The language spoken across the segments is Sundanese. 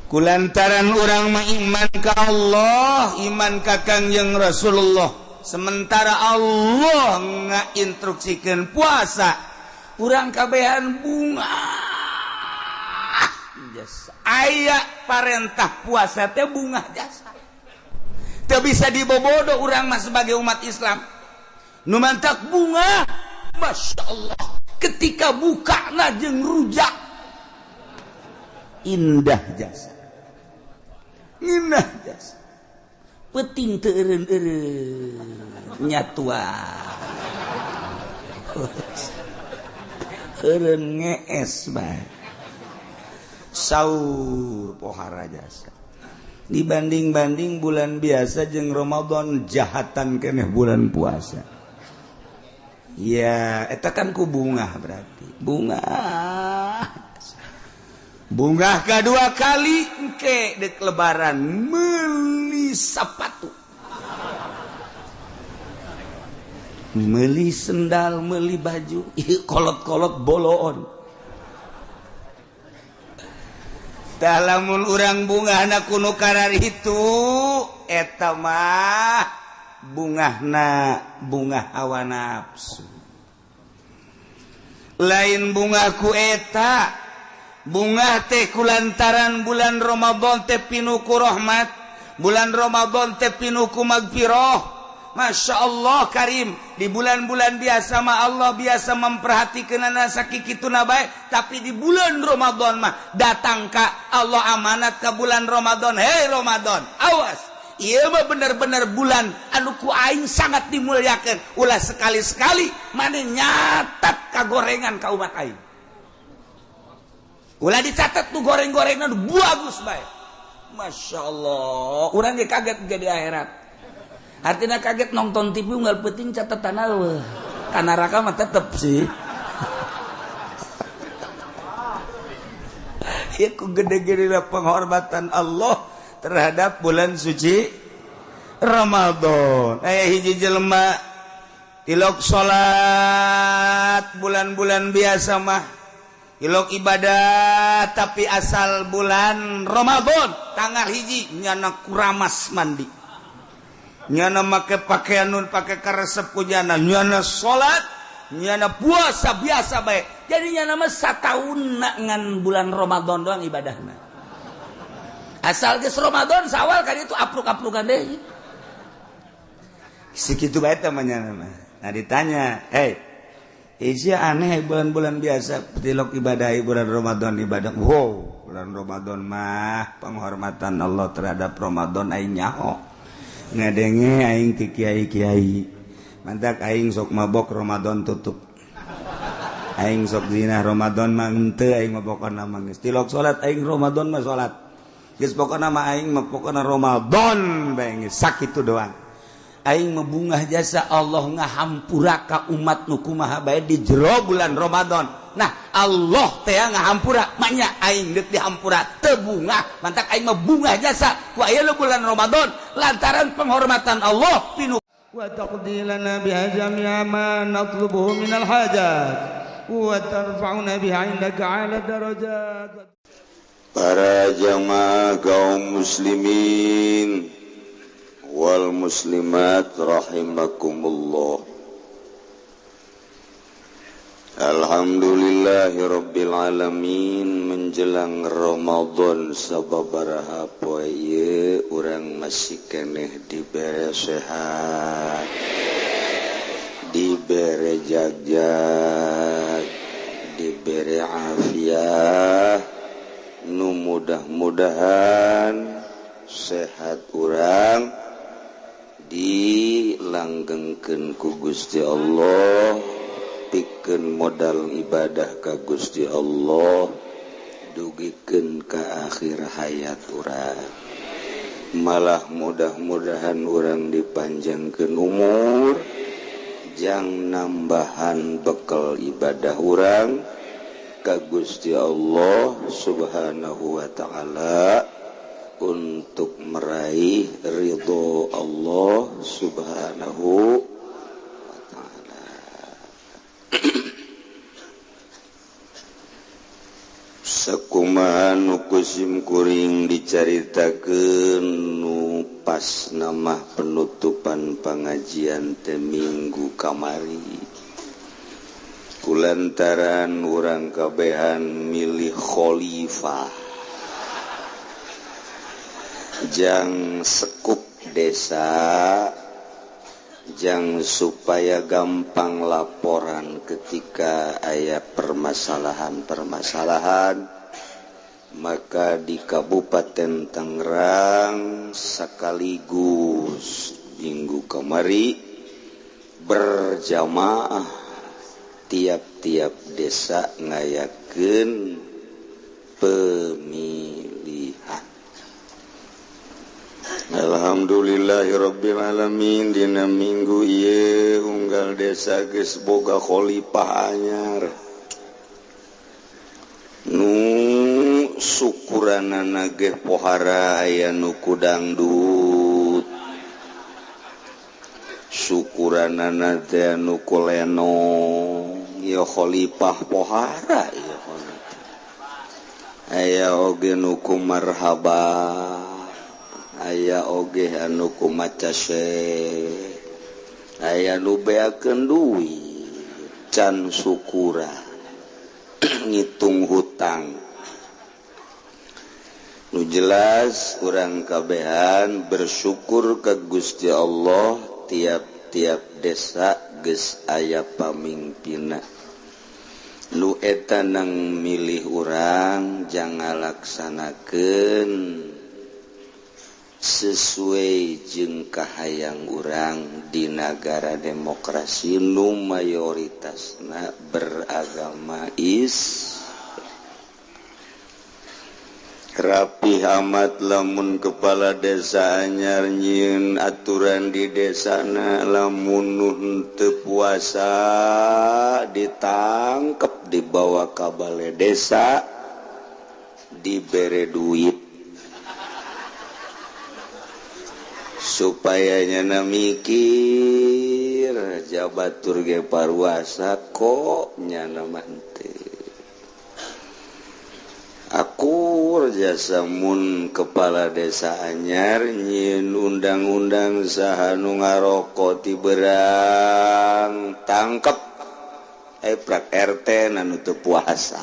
kulantaran urang mah iman ka Allah, iman ka Kangjeng Rasulullah, sementara Allah ngainstruksikeun puasa, urang kabehan bunga jasa. Aya parentah puasa teh bunga jasa. Teu bisa dibobodo urang mah sebagai umat Islam. Nu mantak bunga, Masya Allah, ketika bukana jeung rujak indah jasa. Indah jasa. Peting teu eureun-eureun nyatua. Eureun ngees bae. Saur pohara jasa. Dibanding-banding bulan biasa jeung Ramadan jahatan keneh bulan puasa. Ya, eta kan ku bunga berarti. Bunga. Bunga kedua kali engke dek lebaran meuli sapatu. Meuli sendal, meuli baju, kolot-kolot boloon. Tah lamun urang bungahna kuno karar itu eta mah bungahna bunga hawa nafsu. Lain bunga ku eta, bunga teh kulantaran bulan Ramadan teh pinuku rahmat, bulan Ramadan teh pinuku magfirah. Masya Allah Karim, di bulan-bulan biasa mah Allah biasa memperhatikan sakikituna bae, tapi di bulan Ramadan mah datang ka Allah amanat ke bulan Ramadan. Hei Ramadan, awas, ieu mah bener-bener bulan anu ku aing sangat dimuliakeun. Ulah sekali-sekali mane nyatat kagorengan ka umat aing. Ulah dicatat tuh goreng-gorengan bagus bae. Masya Allah, urang ge kaget jadi akhirat. Artinya kaget nonton TV unggal penting catatan eueuh. Ka neraka mah tetep sih. Ieu gede-gede penghormatan Allah terhadap bulan suci Ramadan. Aya hiji jelema tilok salat bulan-bulan biasa mah, tilok ibadah tapi asal bulan Ramadan tanggal hiji nyana kuramas mandi. Nyana make pakaian nun pake karesep ku nyana, nyana salat, nyana puasa biasa bae. Jadi nyana mah sataunna ngan bulan Ramadan doang ibadahna. Asal geus Ramadan sawal kan itu apluk-aplukan deui. Segitu bae teh nyana mah. Nah ditanya, "Hei, isi aneh bulan-bulan biasa tilok ibadah bulan Ramadan ibadah." Wow, bulan Ramadan mah penghormatan Allah terhadap Ramadan aing nyaho. Ngadenge aing ti kiai-kiai mantak aing sok mabok Ramadan tutup, aing sok zina Ramadan mah henteu aing mabokna mah geus tilok salat aing Ramadan mah salat geus pokona mah aing mah pokona Ramadan bae geus sakitu doang. Aing mebungah jasa Allah ngahampura ka umat nu kumaha bae di jero bulan Ramadan. Nah Allah teh ngahampura manya aing deuk dihampura teu bungah, mantak aing mah bungah jasa ku aya bulan Ramadan lantaran penghormatan Allah pinu wa taqdilana biha jami'a ma natlubuhu minal hajat wa tarfa'una biha indaka 'ala darajat. Para jamaah kaum muslimin wal muslimat rahimakumullah. Alhamdulillahirabbil alamin, menjelang Ramadan sababaraha poe ieu urang masih keneh dibere sehat, dibere jagjag, dibere afiat, nu mudah-mudahan sehat urang dilanggengkeun ku Gusti Allah, pikeun modal ibadah ka Gusti Allah, dugikeun ka akhir hayat urang. Malah mudah-mudahan urang dipanjangkeun umur, jang nambahan bekal ibadah urang ka Gusti Allah Subhanahu wa taala untuk meraih ridho Allah Subhanahu wa ta'ala. sakumaha nu kuring dicaritakeun nu pas nama penutupan pengajian teh minggu kamari kulantaran urang kabehan milih khalifah jang sekup desa jang supaya gampang laporan ketika aya permasalahan maka di Kabupaten Tangerang sekaligus minggu kamari berjamaah tiap-tiap desa ngayakeun pemilihan. Alhamdulillahirabbil alamin dina minggu ieu unggal desa geus boga khalifah anyar. Nu syukuranana ge pohara aya nu ku dangdut. Syukuranana teh nu ku lenong, ya khalifah pohara ieu. Aya oge nu ku marhaba. Aya oge anu kumaca syekh aya nu beakeun duit can syukura ngitung hutang nu jelas urang kabehan bersyukur ka Gusti Allah tiap-tiap desa geus aya pamimpinna nu eta nang milih urang jang ngalaksanakeun sesuai jeung kahayang urang di negara demokrasi nu mayoritasna beragama rapi amat lamun kepala desa anyar nyieun aturan di desana lamun nu teu puasa ditangkep dibawa ka balai desa dibere duit supaya nyana mikir jabatur ge paruasa kok nyana mante akur jasa mun kepala desa anyar nyieun undang-undang saha nu ngaroko ti beurang tangkep prak RT anu teu puasa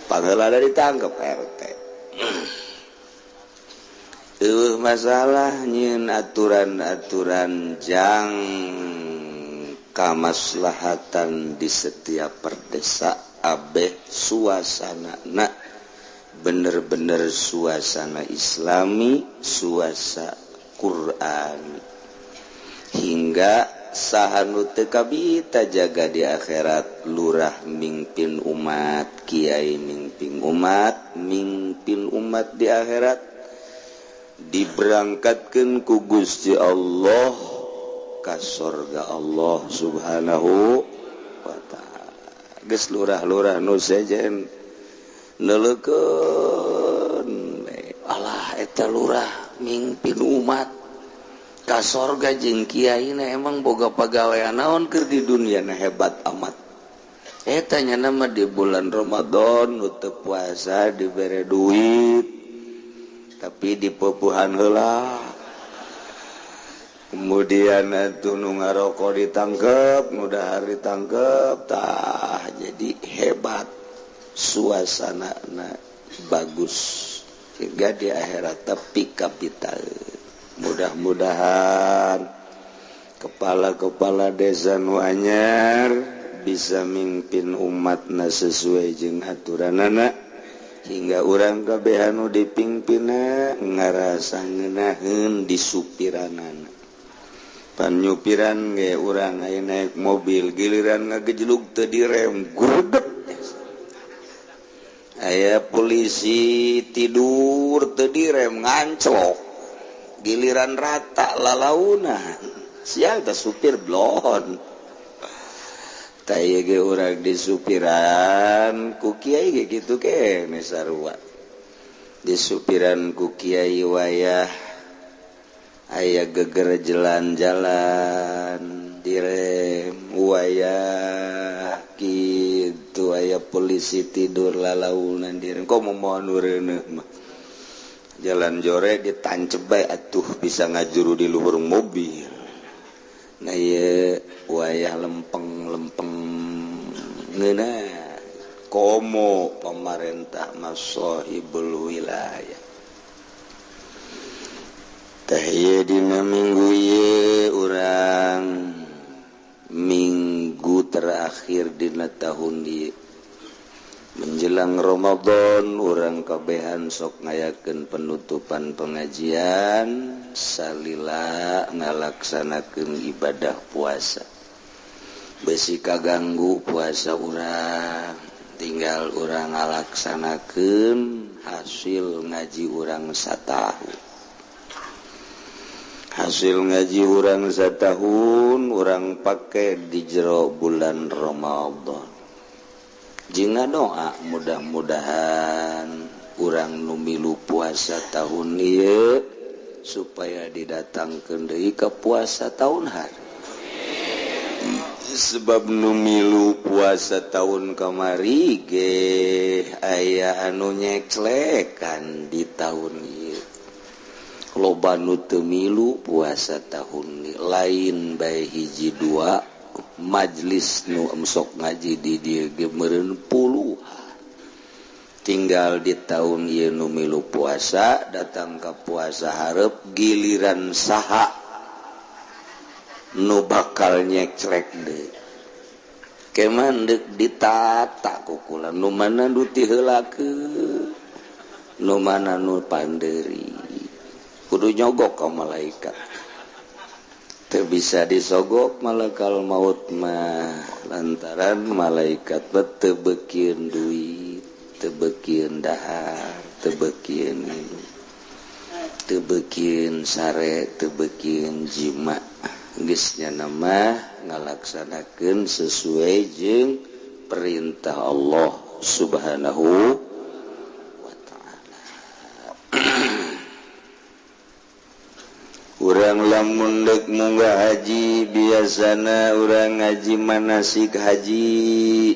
pageula ditangkep RT masalah nyieun aturan-aturan jang kamaslahatan di setiap perdesa abeh suasanana bener-bener suasana islami suasana Quran hingga saha nu teu kabita jaga di akhirat lurah mimpin umat kiai mimpin umat di akhirat diberangkatkeun ku Gusti Allah ka surga Allah Subhanahu wa taala. Geus lurah-lurah nu sejen neulekeun alah eta lurah mimpin umat ka surga jeung kiaina emang boga pagawean naon keur di dunia na hebat amat. Eta nya nama di bulan Ramadan nu teu puasa dibere duit tapi dipepuhan heula kemudian atuh nu ngaroko ditangkep nu dahar ditangkep tah jadi hebat suasanana bagus hingga di akhirat tapi kapital mudah-mudahan kepala-kepala desa nu anyar bisa mimpin umatna sesuai jeung aturanana hingga urang kabeh anu dipingpinna ngarasa ngeunaheun di supiranana pan nyupiran ge urang aya naik mobil giliran ngagejlug teu direm gudeg aya polisi tidur teu direm nganclok giliran rata lalaunan sial teh supir blon taya ge urang di supiran ku kiai ge kitu kene sarua di supiran ku kiai wayah aya geger jalan direm wayah kitu aya aya polisi tidur lalaunan diri kok mau nureuneuh mah jalan jore ditancep bae atuh bisa ngajuru di luhur mobil nah ieu wayah lempeng-lempeng ngeuna komo pemerintah masahibul wilayah tah ieu dina minggu ieu urang minggu terakhir dina tahun ieu menjelang Ramadan urang kabehan sok ngayakeun penutupan pengajian salila ngalaksanakeun ibadah puasa besi kaganggu puasa urang tinggal urang ngalaksanakeun hasil ngaji urang satahu hasil ngaji urang satahun urang pake di jero bulan Ramadan jingna doa mudah-mudahan urang nu milu puasa tahun ieu supaya didatangkeun deui ka puasa tahun hari sebab nu milu puasa tahun kamari ge aya anu nyeklekan di tahun ieu loba nu teu milu puasa tahun ieu lain bae hiji dua majlis nu sok ngaji di dieu ge meureun puluhan tinggal di tahun ieu nu milu puasa datang ka puasa hareup giliran saha nu bakal nyecrek deui keman deuk ditata kukula nu mana nu ti heulakeun nu mana nu pandeuri kudu nyogok ka malaikat teu bisa disogok malakal maut mah lantaran malaikat teu beukieun duit teu beukieun dahar teu beukieun teu beukieun sare teu beukieun jima geus nya mah ngalaksanakeun sesuai jeung perintah Allah Subhanahu wa taala urang lamun deuk munggah haji biasana urang ngaji manasik haji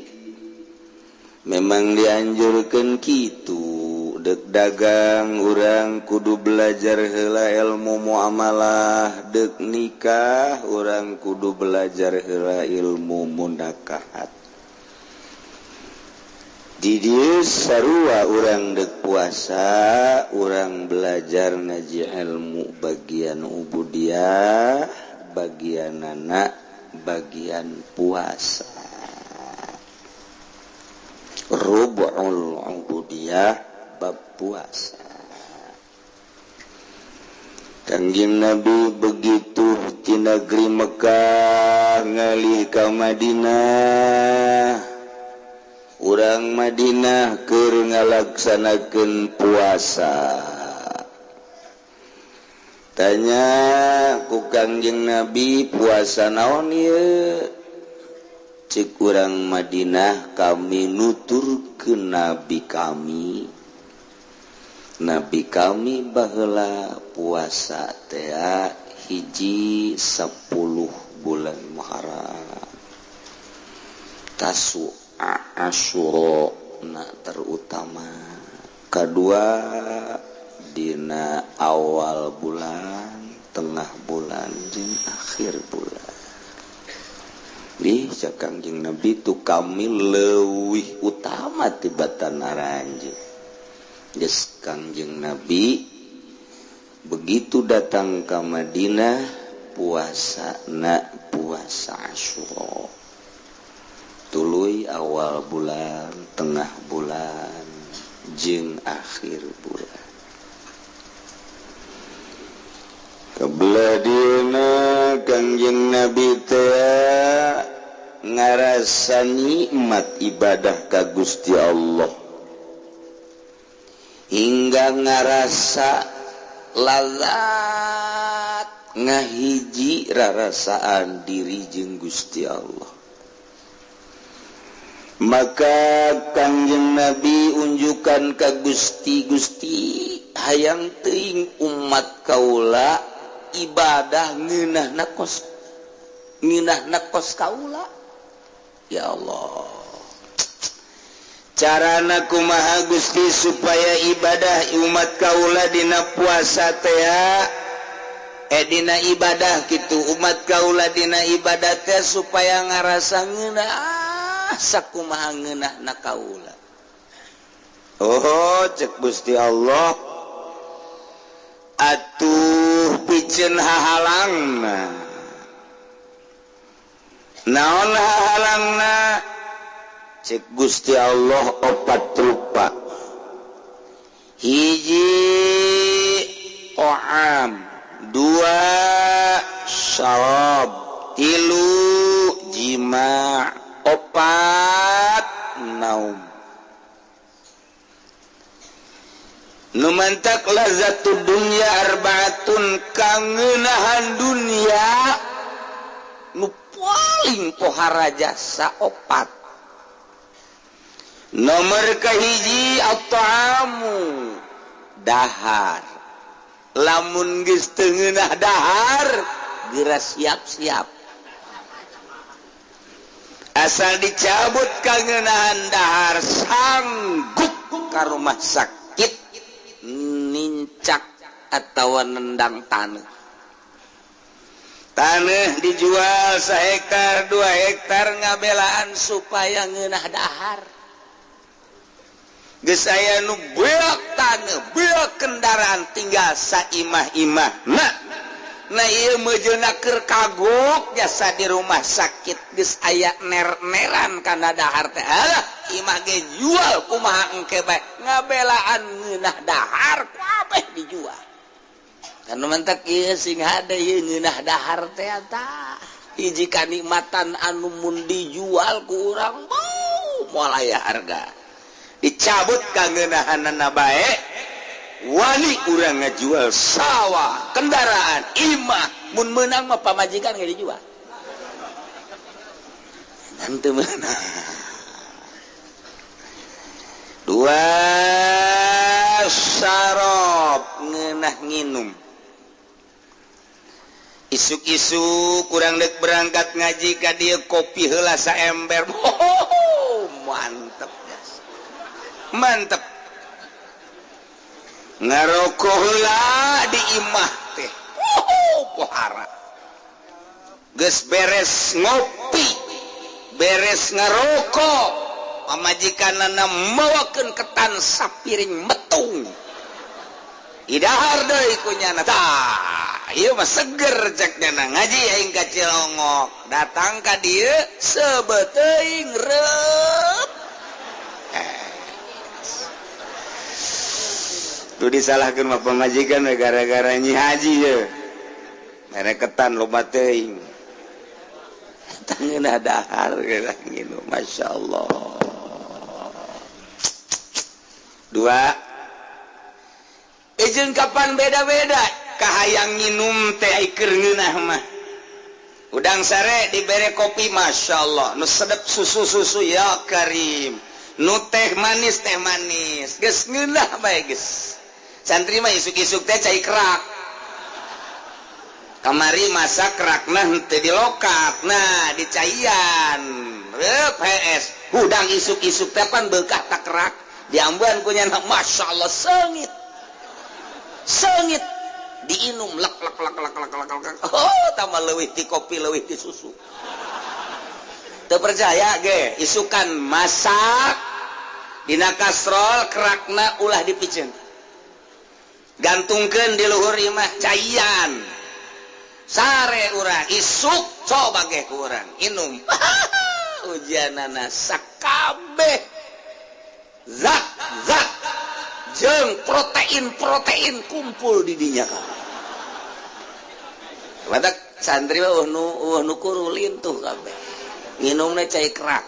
memang dianjurkeun kitu deuk dagang urang kudu belajar heula ilmu muamalah deuk nikah urang kudu belajar heula ilmu mundakahat di dieu sarua urang deuk puasa urang belajar ngaji ilmu bagian ubudiyah bagianana bagian puasa rubul ubudiyah bab puasa Kangjeng Nabi begitu di negeri Mekah ngalih ka Madinah urang Madinah keur ngalaksanakeun puasa tanya ku Kangjeng Nabi puasa naon ieu cik urang Madinah kami nuturkeun Nabi kami baheula puasa teh hiji 10 bulan Muharram Tasu'a Asyura na terutama kedua dina awal bulan tengah bulan jeung akhir bulan di Kangjeng Nabi tu kami leuwih utama tibatan aranjeun geus Kangjeng Nabi begitu datang ke Madinah puasa Asyura tuluy awal bulan tengah bulan jeung akhir bulan kabelah dieuna Kangjeng Nabi teh ngarasa nikmat ibadah ka Gusti Allah hingga ngarasa lazat ngahiji rarasaan diri jeung Gusti Allah maka Kangjeng Nabi unjukan ka Gusti hayang teuing umat kaula ibadah ngeunahna kos kaula ya Allah carana kumaha Gusti supaya ibadah umat kaula dina puasa teh dina ibadah gitu umat kaula dina ibadah teh supaya ngarasa ngeunah sakumaha ngeunahna kaula. Oh cek Gusti Allah atuh piceun hahalangna naon hahalangna cek Gusti Allah opat rupa hiji o'am dua syarab tilu jima opat naum numantak lazatud dunya arbaatun kangenahan dunia nu paling pohara jasa opat nomor kahiji at-ta'amu dahar lamun geus teu ngeunah dahar geura siap-siap asal dicabut kangenahan dahar sanggup ka rumah sakit nincak atawa nendang taneuh dijual 1 hektar 2 hektar ngabelaan supaya ngeunah dahar geus aya nu beak taneuh beak kendaraan tinggal saimah-imah nah ieu meujeuna keur kagok jasa di rumah sakit geus aya ner-neran kana dahar teh alah imah ge jual kumaha engke bae ngabelaan ngeunah dahar kabeh dijual anu mentek ieu sing hade ieu ngeunah dahar teh tah hiji kanikmatan anu mun dijual ku urang moal aya harga dicabut kangeunahanna bae wali urang ngajual sawah kendaraan imah mun meunang mah pamajikan ge dijual nanti meunang dua sarop ngeunah nginum isuk-isuk kurang dek berangkat ngaji ka dieu kopi heula saember mantep mantep ngarokok heula di imah teh pohara geus beres ngopi beres ngarokok pamajikanana mawakeun ketan sapiring metung idahar deui kunyana tah ieu mah seger cekna ngaji aing ka Cilongok datang ka dieu sebeteuing reup tuh disalahkeun mah pamajikan gara-gara nyi haji ye mere ketan loba teuing tangeunah dahar geura nginum masyaallah dua jeung kapan beda-beda kahayang nginum teh keur ngeunah mah udang sare dibere kopi masyaallah nu sedep susu-susu ya karim nu teh manis geus ngeunah bae geus santri mah isuk-isuk teh cai kerak kamari masak kerakna teu dilokat nah dicaian PS hudang isuk-isuk teh pan beukah tak kerak diamban ku nyana masyaallah seungit diinum lek oh tambah leuwih ti kopi leuwih ti susu teu percaya ge isukan masak dina kastrol kerakna ulah dipiceun gantungkeun di luhur imah caian sare urang isuk coba ge ku urang inum ujianana sakabeh zat jeung protein kumpul di dinya ka badak santri mah nu kurulin tuh kabeh nginumna cai kerak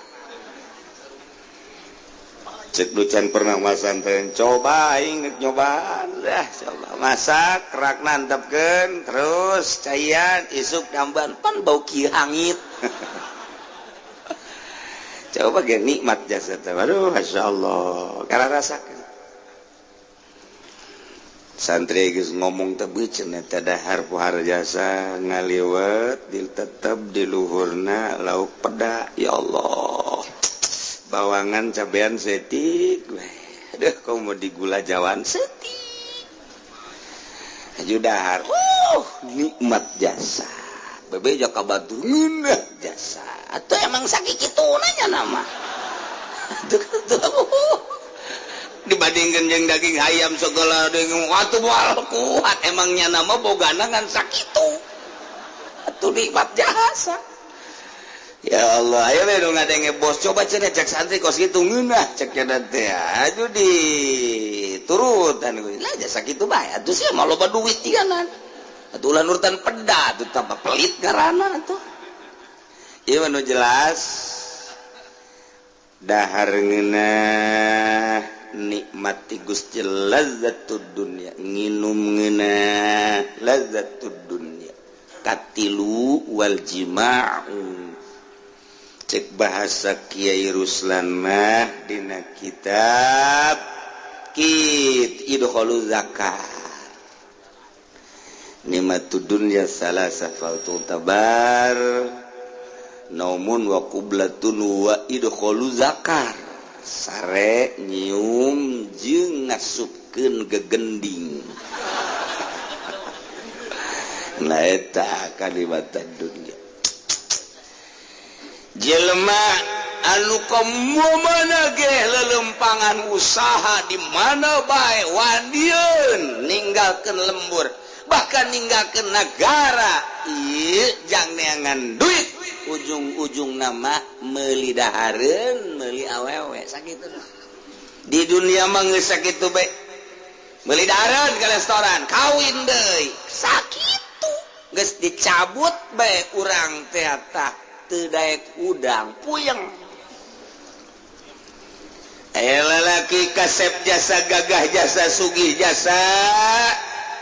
cek ducan pernah masanteun coba aing nyobaan dah coba masak kerak nantepkeun terus caian isuk damban pan bau kieu hangit coba ge nikmat jasa teh aduh masyaallah kara rasakeun santri geus ngomong teh beuceun eta dahar pohara jasa ngaliwet ditetep di luhurna lauk peda ya Allah bawangan cabean setik aduh kau mau digula jawan setik aju dahar nikmat jasa bebe jaka batu ngeunah jasa atau emang sakit itu nanya nama dibandingkan yang daging ayam segala dengan waktu mual kuat emangnya nama bogana ngan sakitu atau nikmat jasa ya Allah ayo dong ada yang bos coba cek santri kos gitu ngeunah cek nanti aduh di turutan lah jasa gitu bae atuh sih mau loba duit tiganan atuh ulah nurutan peda atuh tambah pelit garana atuh ieu anu jelas dahar ngeunah nikmati Gusti lazzatud dunya nginum ngeunah lazzatud dunya katilu wal jima'u cek bahasa Kiai Ruslan mah dina kitab idkholu zakar nikmatud dunya salasa faltul tabar naumun wa qublatun wa idkholu zakar sare nyium jeung ngasupkeun gegending nah eta kalimat dunya jelema anu komumana ge lelempangan usaha di mana bae wandieun ninggalkeun lembur bahkan ninggalkeun negara ieu jang neangan duit ujung-ujung nama meuli dahareun meuli awewe sakitu di dunia mah geus sakitu bae meuli dahareun ka restoran kawin deui sakitu geus dicabut bae urang teh tah teu daek udang puyeng lalaki kasep jasa gagah jasa sugih jasa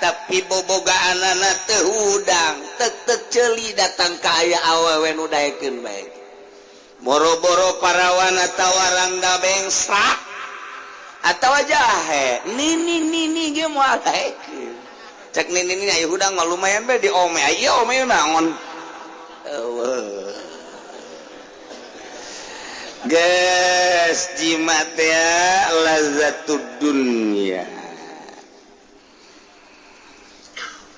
tapi bobogaanana teu udang teu ceuli datang ka aya awewe nu daekeun bae boro-boro parawana tawarang da bengsrak atawa jahe nini ge moal daekeun cek nini aya udang mah lumayan bae di ome aya ome naon gas jimat ya lazzatud dunya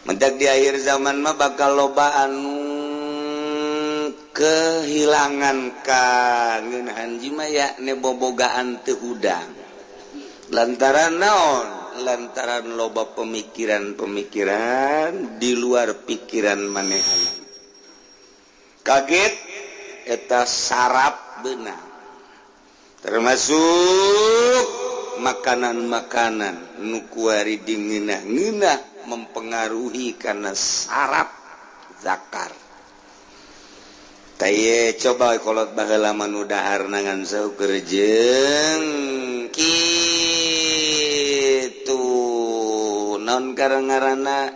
mendak di akhir zaman mah bakal loba anu kehilangan kangeunaan jima ya ne bobogaan teu udang lantaran naon lantaran loba pemikiran-pemikiran di luar pikiran manehan kaget eta sarap beunang termasuk makanan-makanan nu kuari dingeunah-ngeunah mempengaruhi karena saraf zakar. Taye coba kolot baheula manu dahar nangan saukur jeung kitu naon ngaranna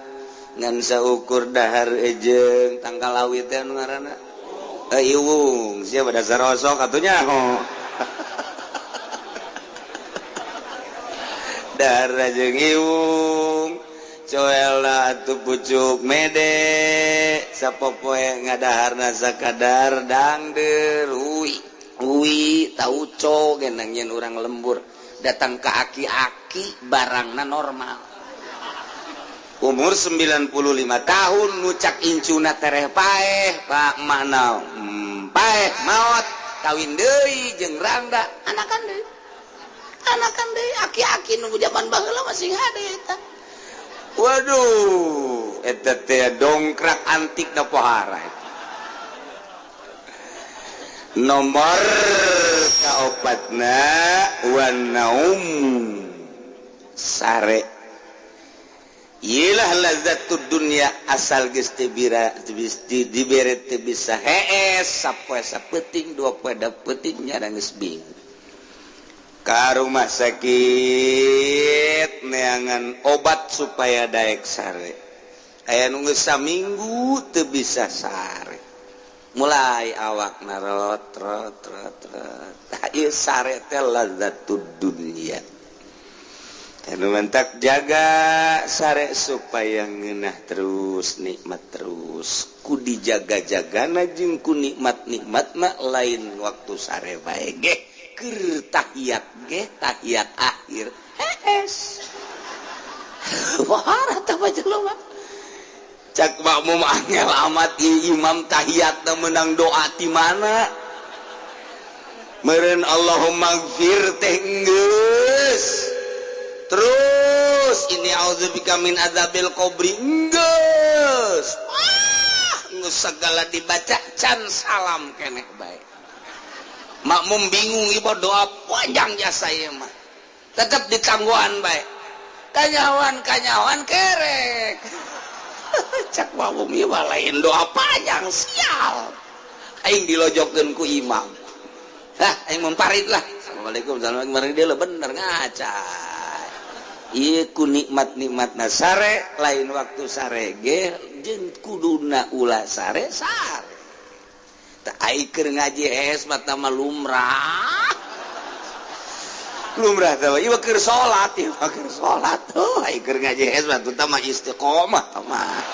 ngan saukur dahar ejeung tangkal awit teh anu ngaranna iwung sia dasar rosok atunya dahar jeung iwung coelna atuh pucuk mede sapopoe ngadaharna sakadar dangdeur uwi tauco genang yen urang lembur datang ke aki-aki barangna normal umur 95 tahun ngucak incuna tereh paeh pak mana paeh maot kawin deui jeung rangda anakan deui aki-aki nu zaman baheula masih hade eta. Waduh, eta teh dongkrak antik na pohara. Nomor kaopatna wan naum sare. Iyalah lazzatud dunya asal geus teu dibere teu bisa hees sapoe sapeting dua poe dapeting nya geus bingung. Ka rumah sakit neangan obat supaya daek sare aya nu geus saminggu teu bisa sare mulai awak narot trot ieu sare teh lazzatud dunya anu mantak jaga sare supaya ngeunah terus nikmat terus ku dijaga-jagana jeung ku nikmat-nikmatna lain waktu sare bae ge keur tahiyat ge tahiyat akhir hees wah tah jelema cak makmum angel amat imam tahiyat menang doa di mana meureun Allahumma gfir teh geus terus ini audzubika min adzabil qabri geus geus segala dibaca can salam keneh bae makmum bingung ieu doa panjang jasa ieu mah tetep ditangguhan bae kanyawan kerek cak makmum ieu lain doa panjang sial aing dilojokkeun ku imam aing mumparit lah assalamualaikum warahmatullahi dia bener ngaca ieu ku nikmat-nikmatna sare lain waktu sare ge jeung kuduna ulah sare tah aing keur ngaji mata mah lumrah tah ieu keur salat aing keur ngaji mah tah mah istiqomah mah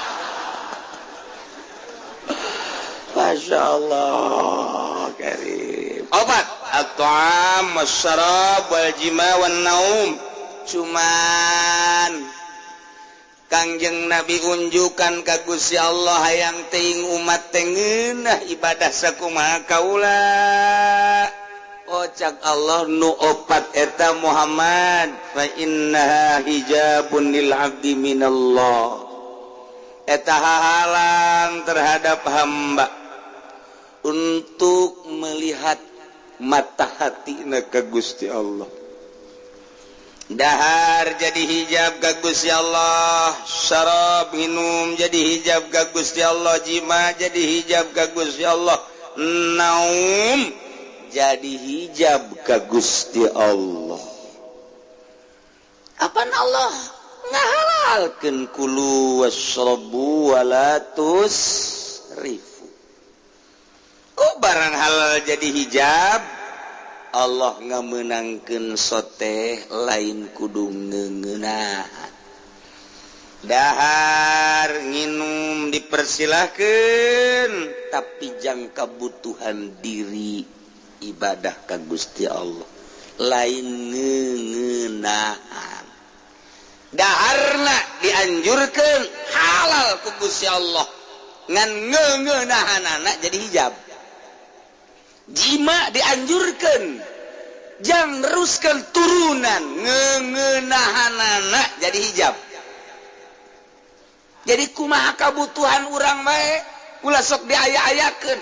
masyaallah karim obat at-ta'am wasyarab wal jima wan naum cuman Kangjeng Nabi unjukan ka Gusti Allah hayang teuing umat teh ngeunah ibadah sakumaha kaula ocak Allah nu opat eta Muhammad fa innaha hijabun lil abdi minallah eta hahalang terhadap hamba untuk melihat mata hatina ka Gusti Allah dahar jadi hijab ka Gusti Allah syarab minum jadi hijab ka Gusti Allah jima jadi hijab ka Gusti Allah naum jadi hijab ka Gusti Allah apaan Allah ngahalalkeun kulu wasrabu wala tusrifu oh barang halal jadi hijab Allah ngamenangkeun soteh lain kudu ngeunaan dahar nginum dipersilahkeun tapi jang kebutuhan diri ibadah ka Gusti Allah lain ngeunaan daharna dianjurkeun halal ku Gusti Allah ngan ngeunaahanana jadi hijab jima dianjurkan jang neruskan turunan ngeunaahanana jadi hijab jadi kumaha kabutuhan urang bae ulah sok diaya-ayakeun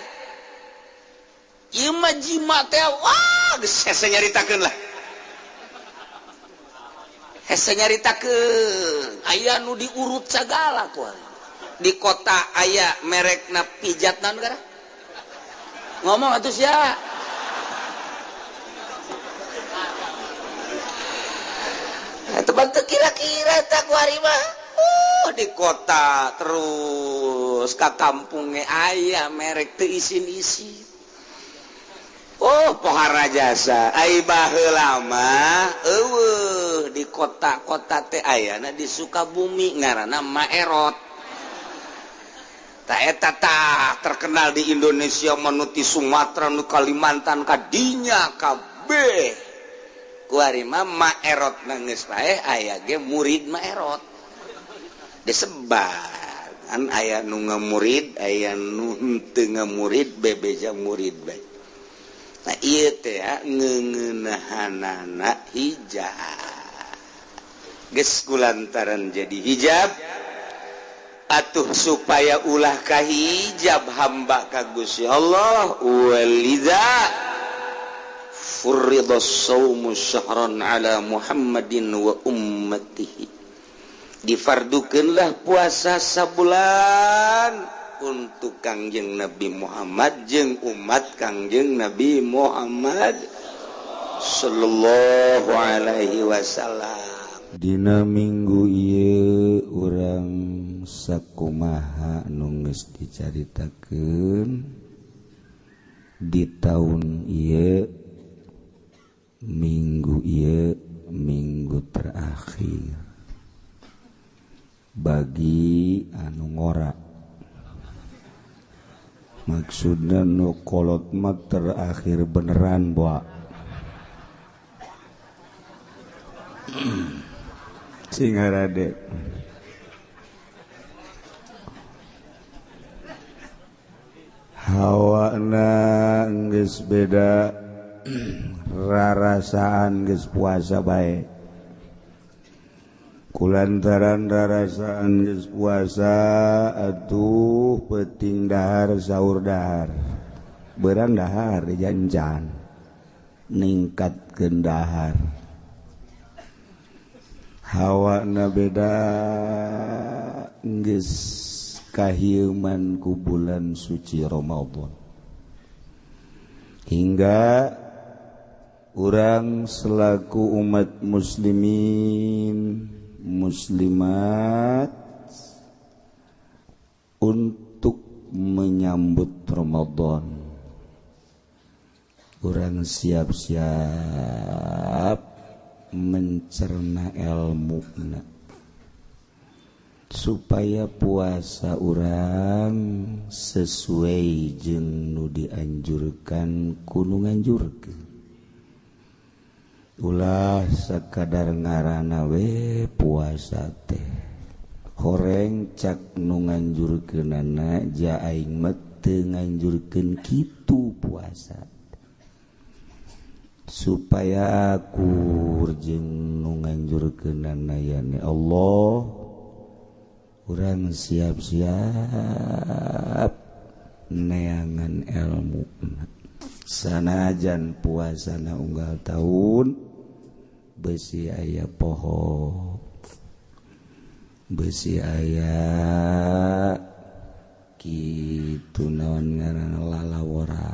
ieu mah jima teh wah geus hese nyaritakeun lah hese nyaritakeun aya nu diurut sagala ku di kota aya merekna pijat naon gara ngomong atuh sia eta bantu kira-kira tak kuari mah di kota terus ka kampungnya aya merek teu isin-isin pohara jasa ai baheula mah eueuh di kota-kota teh ayana di Sukabumi ngaranna Maerot tak eta terkenal di Indonesia menuti Sumatera nu Kalimantan kadinya kabeh kuari mah Maerot nanggeus bae aya ge murid Maerot disebar kan aya nu ngamurid aya nu teu ngamurid bebeja murid bae nah ieu teh ngeunaahanana hijab geus kulantaran jadi hijab atuh supaya ulah kahijab hamba ka Gusti Allah walidza furridus shaumu syahran ala Muhammadin wa ummatihi difardukeunlah puasa sabulan untuk Kangjeng Nabi Muhammad jeung umat Kangjeng Nabi Muhammad sallallahu alaihi wasallam dina minggu ieu urang sakumaha nu geus dicaritakeun di taun ieu minggu ieu minggu terakhir bagi anu ngora maksudna nu kolot mah terakhir beneran boa Singarade. Hawana geus beda, rarasaan geus puasa bae. Kulantaran rarasaan geus puasa atuh peuting dahar saur dahar. Beurang dahar janjan ningkatkeun dahar. Hawana beda geus kahieuman ku bulan suci Ramadan. Hingga urang selaku umat muslimin muslimat untuk menyambut Ramadan, urang siap-siap mencerna ilmuna supaya puasa urang sesuai jeung nu dianjurkan ku nu nganjurkeun. Ulah sakadar ngaranna we puasa teh horeng cak nu nganjurkeunana ja aing mah teu nganjurkeun kitu puasa supaya akur jeung nu nganjurkeunana yani Allah. Urang siap-siap neangan ilmu sanajan puasana unggal tahun besi aya poho besi aya kitu naon ngaranna lalawara.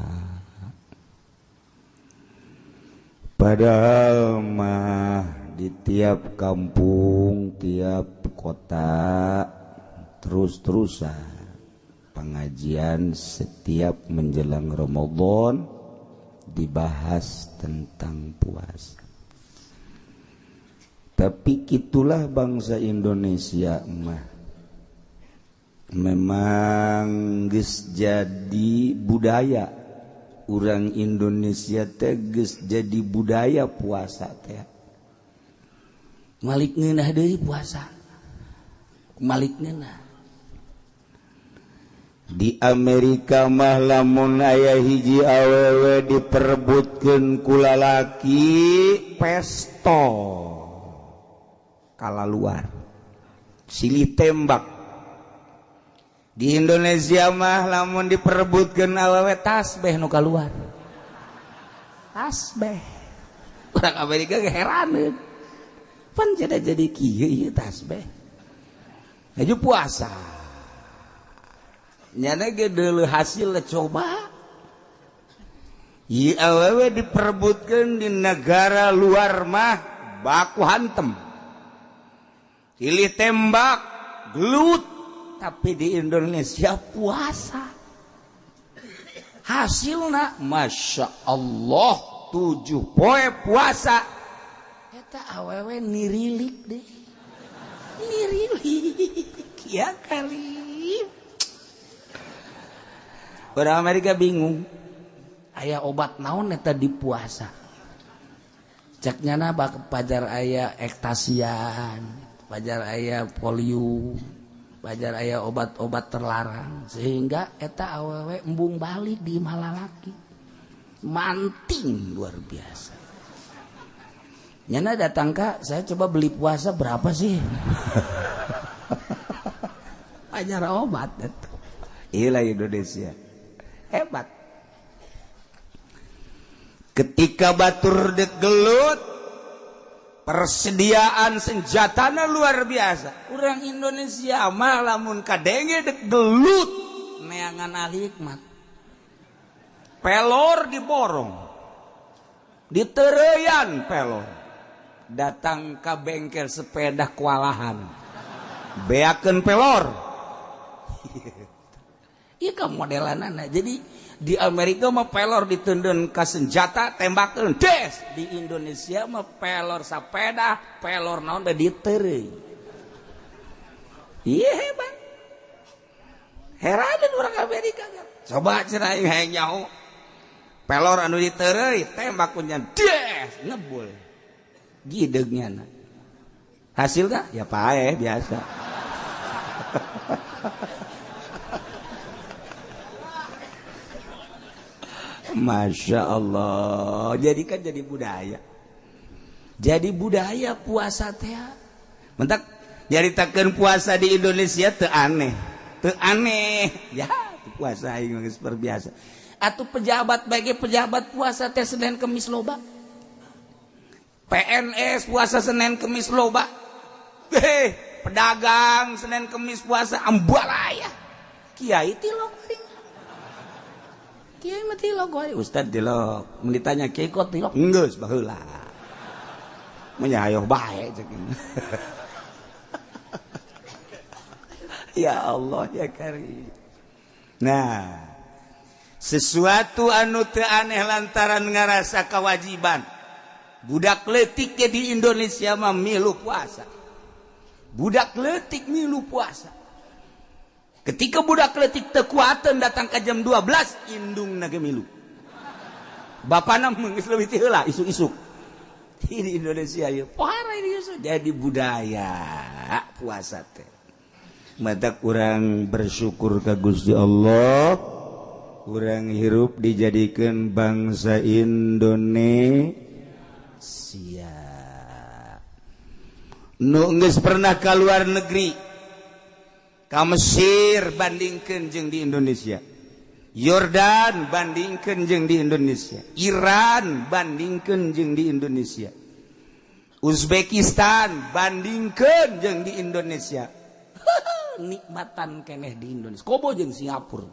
Padahal mah di tiap kampung tiap kota terus-terusan pengajian setiap menjelang Ramadan dibahas tentang puasa. Tapi gitulah bangsa Indonesia mah memang geus jadi budaya. Urang Indonesia teh geus jadi budaya puasa teh. Malik ngeunah deui puasa. Malik ngeunah. Di Amerika mah lamun aya hiji awewe diperebutkeun ku lalaki pesto kalaluar silih tembak. Di Indonesia mah lamun diperebutkeun awewe tasbih nu kaluar. Tasbih. Urang Amerika ge heraneun. Pan jadi kieu ieu tasbih. Aju puasa. Nyana ge deuleu hasil coba. Ieu awewe diperebutkeun di negara luar mah baku hantem. Silih tembak, gelut. Tapi di Indonesia puasa. Hasilna Masya Allah 7 poe puasa. Eta awewe nirilik deh. Nirilik. Ya kali. Orang Amerika bingung. Aya obat naon eta di puasa. Caknyana pajar aya ektasian, pajar aya polio, pajar aya obat-obat terlarang sehingga eta awewe embung balik di malalaki. Manting luar biasa. Nyana datang Kak, saya coba beli puasa berapa sih? Pajar obat itu. Inilah Indonesia. Hebat. Ketika batur gelut, persediaan senjatana luar biasa. Urang Indonesia mah lamun kadenge dek gelut neangan ahli hikmat. Pelor diborong. Ditereuyan pelor. Datang ke bengkel sepeda kewalahan. Beakeun pelor. Iya kan modelanana. Jadi di Amerika mah pelor diteundeun ka senjata tembakeun des. Di Indonesia mah pelor sapeda, pelor naon da ditereuy. Iya hebat. Heraneun urang Amerika kan. Coba cenah aing hayang nyaho. Pelor anu ditereuy tembak kunyan des ngebul. Gidegnyana. Hasil kah? Ya paeh biasa. Masya Allah. Jadi kan jadi budaya. Jadi budaya puasa teh. Mentak nyaritakeun puasa di Indonesia teu aneh. Teu aneh. Ya, puasa aing geus biasa. Atuh pejabat bagi pejabat puasa teh Senin Kemis loba. PNS puasa Senin Kemis loba. Pedagang Senin Kemis puasa ambalaya. Kiai tilok. Kiai mah tilok we. Ustad tilok. Mun ditanya kiai kok tilok? Geus baheula. Mun hayo bae ceuk. Ya Allah ya Karim. Nah, sesuatu anu teu aneh lantaran ngarasa kewajiban. Budak leutik di Indonesia mah milu puasa. Budak leutik milu puasa. Ketika budak leutik teu kuateun datang ka jam 12 indungna ge milu. Bapana geus leuwih ti heula isuk-isuk. Di Indonesia ieu parah ini jadi budaya puasa teh. Matak urang bersyukur ka Gusti Allah. Urang hirup dijadikeun bangsa Indonesia. Nu geus pernah ka luar negeri. Ka Mesir bandingkeun jeung di Indonesia. Yordan bandingkeun jeung di Indonesia. Iran bandingkeun jeung di Indonesia. Uzbekistan bandingkeun jeung di Indonesia. Nikmatan keneh di Indonesia. Kobo jeung Singapura.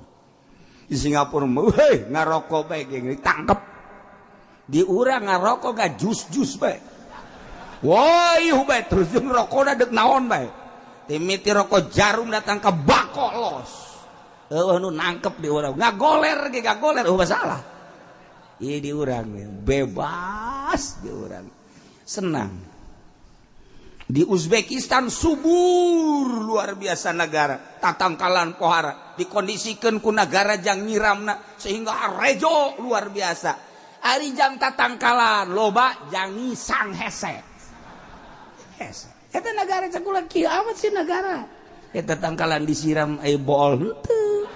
Di Singapura mah ngarokok bae ge ditangkep. Di urang ngarokok ga jus-jus bae. Woi bae terus jeung rokona deuk naon bae. Timiti rokok jarum datang ke bakolos. Nu nangkep di urang. Ngagoler ge gagoler salah. Ieu di urang bebas di urang. Senang. Di Uzbekistan subur luar biasa negara. Tatangkalan pohara dikondisikeun ku negara jang nyiramna sehingga rejo luar biasa. Ari jang tatangkalan loba jang ngisang hese. Hese. Eta negara cakulah kieu amat sih negara. Eta tangkalan disiram aya bool henteu.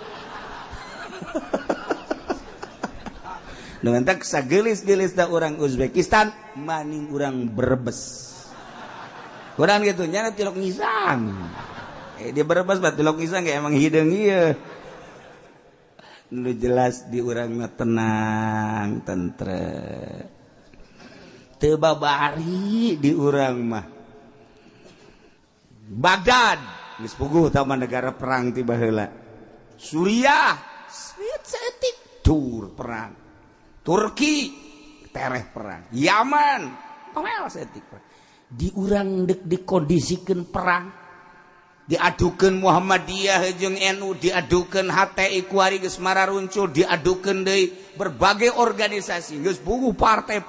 Dengan tak sagelis-gelis da urang Uzbekistan maning urang Brebes. Urang gitu nya tilok ngisang. Dia Brebes bat tilok ngisang ge emang hideung ieu. Nu jelas di urang mah tenang, tentrem. Teu babari di urang mah. Baghdad geus puguh tama negara perang ti baheula. Suriah setik tur perang. Turki tereh perang. Yaman towel setik perang. Di urang deuk dikondisikeun perang. Diadukeun Muhammadiyah jeung NU, diadukeun HTI ku ari geus mararuncul, diadukeun deui berbagai organisasi geus puguh partai.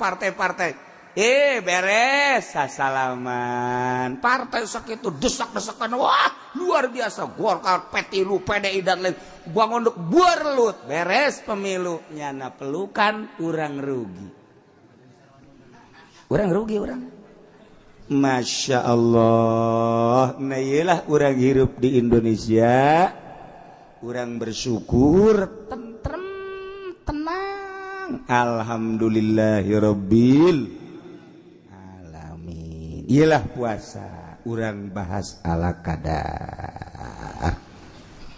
Beres salaman. Partai sakitu desak-desakan wah luar biasa. Golkar, P3, PDI dan lain. Bangun duk berlut. Beres pemilu nyana pelukan urang rugi. Urang rugi urang. Masya Allah. Nah iyalah urang hirup di Indonesia. Urang bersyukur tentrem tenang. Alhamdulillahirabbil. Iyalah puasa urang bahas ala kadar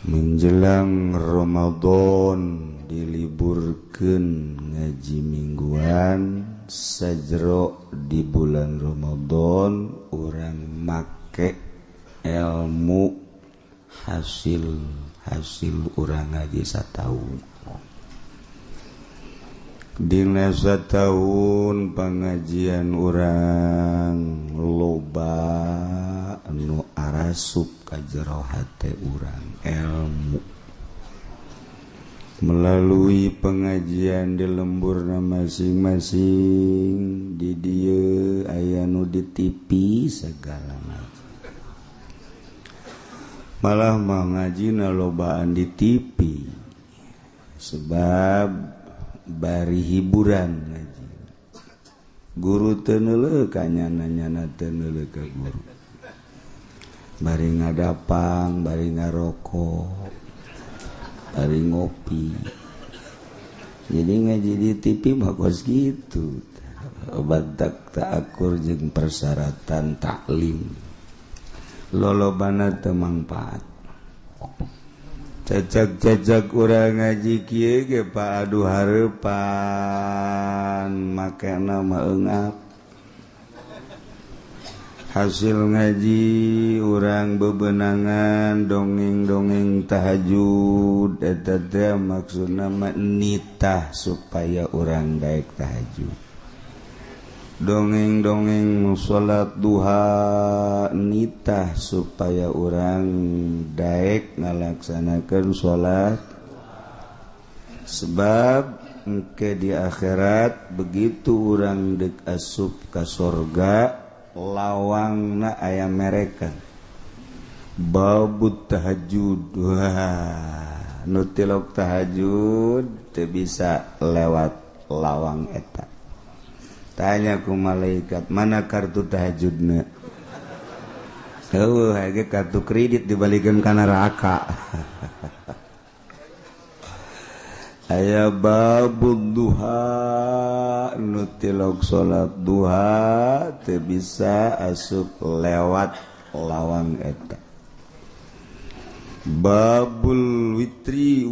menjelang Ramadan diliburkeun ngaji mingguan sajero di bulan Ramadan urang make ilmu hasil urang ngaji sataun. Dina satahun pengajian urang loba anu arasup ka jero hate urang ilmu. Melalui pengajian di lemburna masing-masing di dieu aya nu di TV segala macam. Malah mangajina lobaan di TV sebab bari hiburan ngaji. Guru teu neuleuh ka nyana-nyana teu neuleuh ka guru. bari ngadapang, bari ngarokok, bari ngopi. Jadi ngaji di TV bagus gitu. Badak ta'akur jeung persyaratan taklim. Lolobana teu mangpaat. Cacak-cacak urang ngaji kieu ge pa adu hareupan, makana maeungap. Hasil ngaji urang bebenangan dongeng-dongeng tahajud eta teh maksudna mah nitah supaya urang daek tahajud. Dongeng-dongeng salat duha nitah supaya urang daek ngalaksanakeun salat, sebab engke di akhirat begitu urang deuk asup ka sorga lawangna aya mereka babut tahajud. Wah, nu tilok tahajud teu bisa lewat lawang eta. Tanya ku malaikat, mana kartu tahajudna? Ge kartu kredit dibalikeun ka neraka. Aya babud duha nu tilok salat duha teu bisa asup lewat lawang eta. Babul witri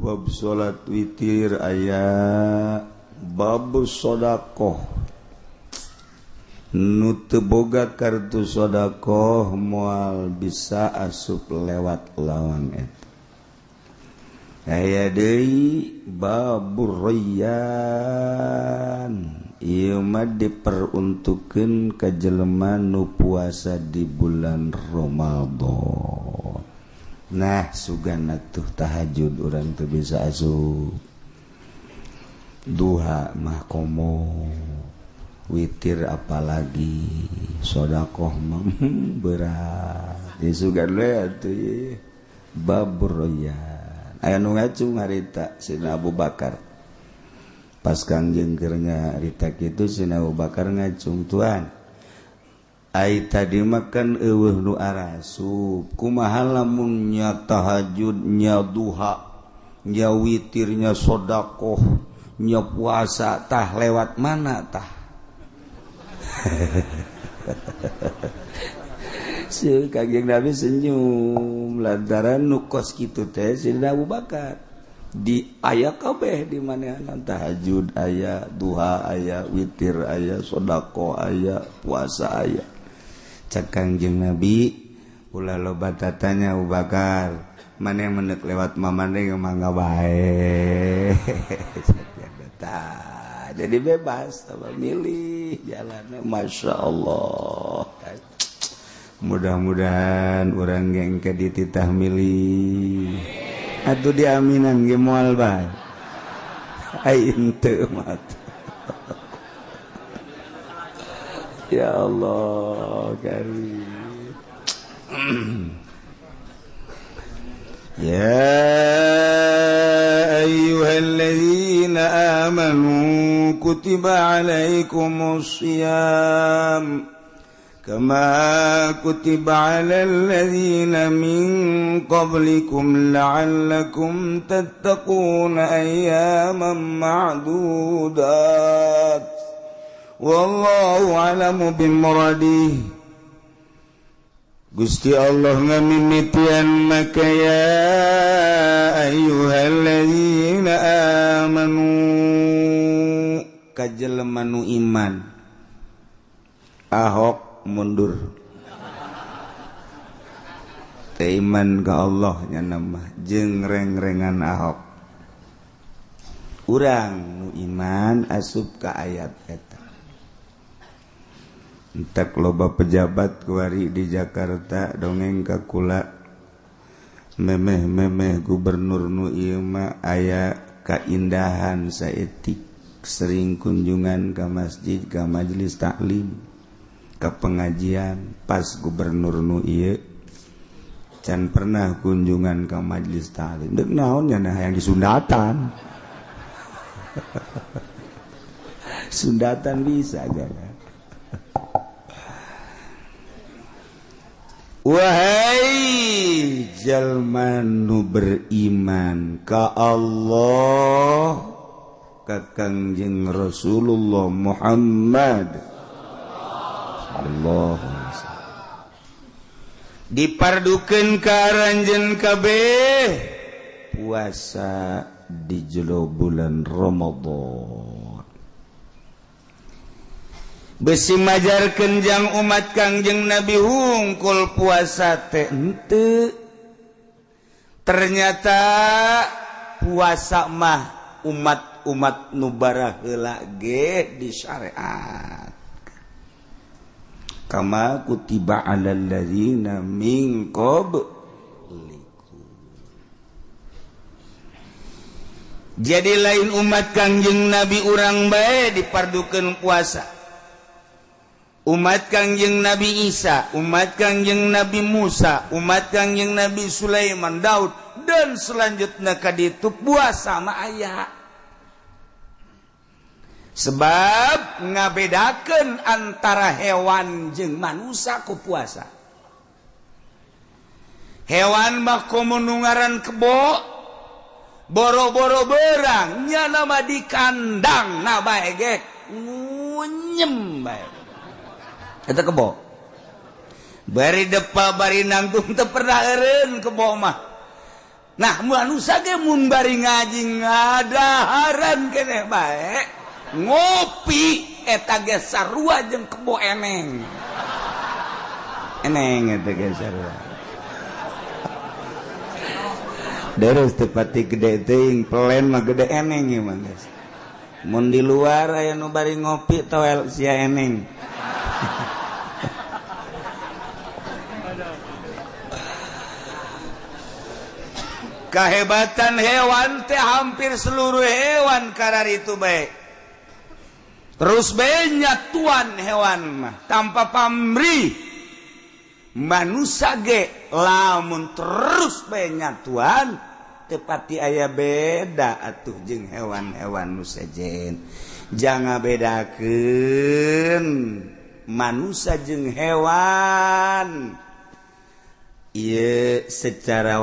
bab salat witir aya. Babus sodakoh nu teu boga kartu sodakoh moal bisa asup lewat lawang eta. Aya deui babur rayyan, ieu mah diperuntukkeun ka jelema nu puasa di bulan Ramadan. Nah, sugana tuh tahajud urang teu bisa asup. Duha mah komo, witir apalagi, sodakoh mah berat. Disugan we atuh babur rayyan. Aya nu ngacung harita Sina Abu Bakar. Pas Kangjeng keur nyarita kitu Sina Abu Bakar ngacung, "Tuan, ai tadi makan eueuh nu arasup. Kumaha lamun nya tahajud, nya duha, nya witir, nya sodakoh, nya puasa tah lewat mana tah?" Si Kangjeng Nabi senyum lantaran nu kos kitu teh Sayyidina Abu Bakar. Di aya kabeh di manehanna tahajud aya, duha aya, witir aya, sedekah aya, puasa aya. Cak Kangjeng Nabi ulah loba tatanya Abu Bakar, maneh menek lewat mamane mangga bae. Jadi bebas apa milih jalannya, masya Allah. Mudah-mudahan orang yang ke dititah milih atau diaminan ge moal bae. Ai henteu mat. Ya Allah karim. Ya ayyuhalladzina amanu kutiba alaikumus shiyam kama kutiba alal ladzina min qablikum la'allakum tattaquna ayyaman ma'dudat wallahu a'lamu bimuradih. Gusti Allah ngamimitian maka ya ayyuhalladzina amanu kajelema nu iman. Ahok mundur. Teu iman ka Allah nya nama jeung reng-rengan Ahok. Urang nu iman asup ka ayat eta. Entak loba pejabat kuari di Jakarta dongeng ka kula memeh gubernur nu ieu mah aya kaindahan saetik sering kunjungan ka masjid ka majelis taklim ka pengajian. Pas gubernur nu ieu can pernah kunjungan ka majelis taklim deuk naon nya hayang disundatan. Sundatan bisa gak? wahai jalma nu beriman ka Allah ka Kangjeng Rasulullah Muhammad sallallahu alaihi wasallam dipardukeun ka aranjeun kabeh puasa di jero bulan Ramadan besi majarkeun jang umat Kangjeng Nabi hungkul puasa teh henteu ternyata puasa mah umat nu bara heula ge di syariat kama kutiba alal ladzina min qablikum. Jadi lain umat Kangjeng Nabi urang bae dipardukeun puasa. Umat Kangjeng Nabi Isa, umat Kangjeng Nabi Musa, umat Kangjeng Nabi Sulaiman, Daud dan selanjutnya kaditu puasa mah aya. Sebab ngabedakeun antara hewan jeung manusia ku puasa. Hewan mah komo nu ngaran kebo, boro-boro berang nya nama di kandang na bae ge ngunyem bae. Eta kebo. Bari depa bari nangtung teu pernah eureun kebo mah. Nah manusia ge mun bari ngaji ngadaharan keneh bae. Ngopi eta ge sarua jeung kebo eneng. Eneng eta ge sarua. Deres tepati gede teuing pelen mah gede eneng ieu mah geus. Mun di luar aya nu bari ngopi toel sia eneng. Kehebatan hewan teh hampir seluruh hewan kararitu bae. Terus bae nyatuan hewan mah tanpa pamrih. Manusia ge lamun terus bae nyatuan tepati aya beda atuh jeung hewan-hewan nu sejen. Jangan bedakeun manusia jeung hewan. Ieu secara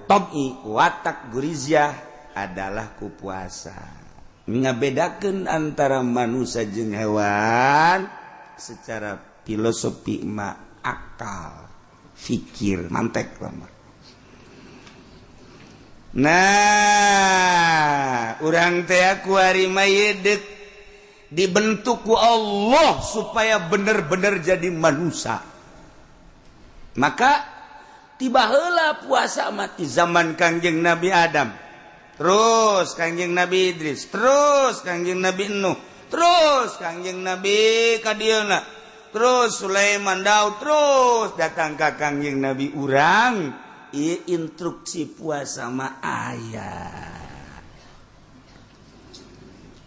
tabii watak gurizah adalah ku puasa. Ngabedakeun antara manusia jeung hewan secara filosofi mah akal, fikir, mantek lama. Nah, urang teh aku ari mayedeuk dibentuk ku Allah supaya bener-bener jadi manusia. Maka tiba heula puasa mati zaman Kangjeng Nabi Adam, terus Kangjeng Nabi Idris, terus Kangjeng Nabi Nuh, terus Kangjeng Nabi kadieuna, terus Sulaiman, Daud, terus datang ka Kangjeng Nabi urang. Ieu instruksi puasa mah aya.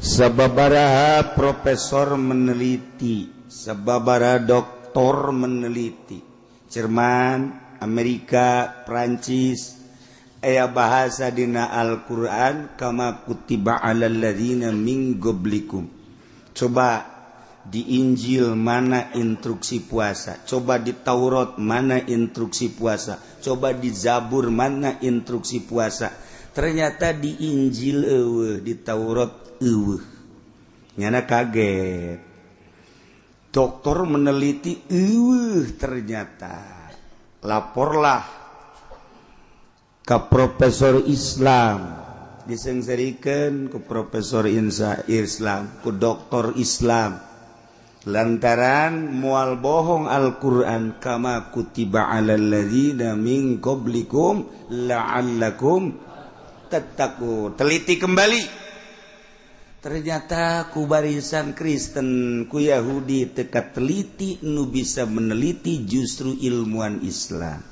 Sababaraha profesor meneliti, sababaraha doktor meneliti, Jerman, Amerika, Prancis, aya bahasa dina Al-Qur'an kama kutiba alal ladzina min qablikum. Coba di Injil mana instruksi puasa, coba di Taurat mana instruksi puasa, coba di Zabur mana instruksi puasa. Ternyata di Injil eueuh, di Taurat eueuh. Nyana kaget. Dokter meneliti eueuh ternyata. Laporlah ke profesor Islam, disengsarikeun ku profesor Islam, ku doktor Islam, lantaran moal bohong Al-Quran kama kutiba alal ladzina min qablikum la'allakum tattaqun. Teliti kembali, ternyata ku barisan Kristen, ku Yahudi teka teliti nu bisa meneliti justru ilmuwan Islam.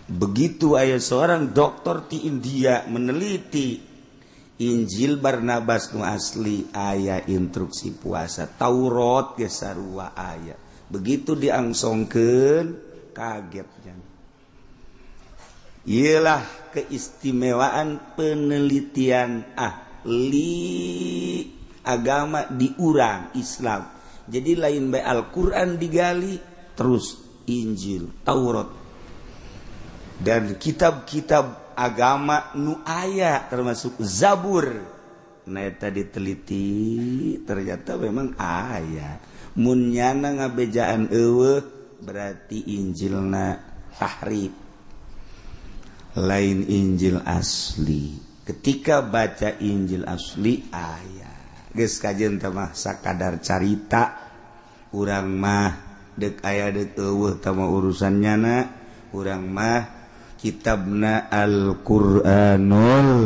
Begitu aya seorang doktor ti India meneliti Injil Barnabas nu asli aya instruksi puasa, Taurat ge sarua aya. Begitu diangsongkeun kagetnya. Ialah keistimewaan penelitian agama di urang Islam. Jadi lain bae Al-Quran digali terus Injil, Taurat, dan kitab-kitab agama nu aya termasuk Zabur. Nah eta diteliti ternyata memang aya. Mun nyana ngabejaan eueuh berarti Injilna tahrif. Lain Injil asli. Ketika baca Injil asli aya. Geus kajeun teh mah sakadar carita. Urang mah dek aya dek eueuh teh mah urusan nyana. Urang mah kitabna Al-Qur'anul.